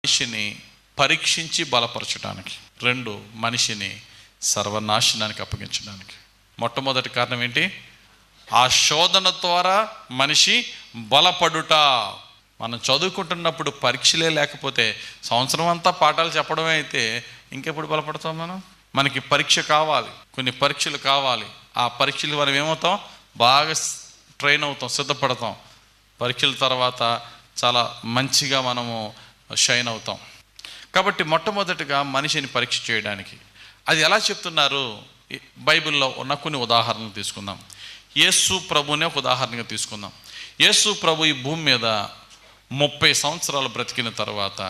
మనిషిని పరీక్షించి బలపరచడానికి, 2 మనిషిని సర్వనాశనానికి అప్పగించడానికి. మొట్టమొదటి కారణం ఏంటి? ఆ శోధన ద్వారా మనిషి బలపడుట. మనం చదువుకుంటున్నప్పుడు పరీక్షలే లేకపోతే సంవత్సరం అంతా పాఠాలు చెప్పడమే అయితే ఇంకెప్పుడు బలపడతాం మనం? మనకి పరీక్ష కావాలి, కొన్ని పరీక్షలు కావాలి. ఆ పరీక్షలు మనం ఏమవుతాం? బాగా ట్రైన్ అవుతాం, సిద్ధపడతాం. పరీక్షల తర్వాత చాలా మంచిగా మనము షైన్ అవుతాం. కాబట్టి మొట్టమొదటిగా మనిషిని పరీక్ష చేయడానికి అది ఎలా చెప్తున్నారు? బైబిల్లో ఉన్న కొన్ని ఉదాహరణలు తీసుకుందాం. యేసు ప్రభునే ఒక ఉదాహరణగా తీసుకుందాం. యేసు ప్రభు ఈ భూమి మీద 30 సంవత్సరాలు బ్రతికిన తర్వాత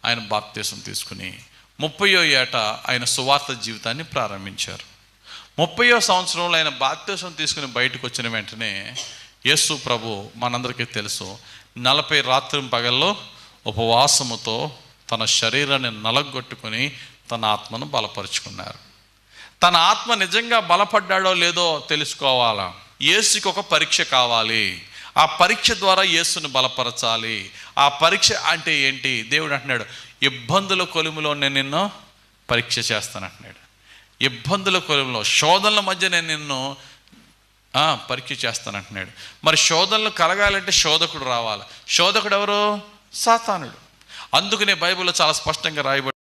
ఆయన బాప్తిసం తీసుకుని 30వ ఏట ఆయన సువార్త జీవితాన్ని ప్రారంభించారు. 30వ సంవత్సరంలో ఆయన బాప్తిసం తీసుకుని బయటకు వచ్చిన వెంటనే యేసు ప్రభు మనందరికీ తెలుసు 40 రాత్రి పగల్లో ఉపవాసముతో తన శరీరాన్ని నలగొట్టుకుని తన ఆత్మను బలపరుచుకున్నారు. తన ఆత్మ నిజంగా బలపడ్డాడో లేదో తెలుసుకోవాలా? యేసుకి ఒక పరీక్ష కావాలి. ఆ పరీక్ష ద్వారా యేసుని బలపరచాలి. ఆ పరీక్ష అంటే ఏంటి? దేవుడు అంటున్నాడు, ఇబ్బందుల కొలుములో నేను నిన్ను పరీక్ష చేస్తానంటున్నాడు. ఇబ్బందుల కొలుములో, శోధనల మధ్య నేను నిన్ను పరీక్ష చేస్తానంటున్నాడు. మరి శోధనలు కలగాలంటే శోధకుడు రావాలి. శోధకుడు ఎవరు? సాతానుడు. అందుకనే బైబిల్లో చాలా స్పష్టంగా రాయబడి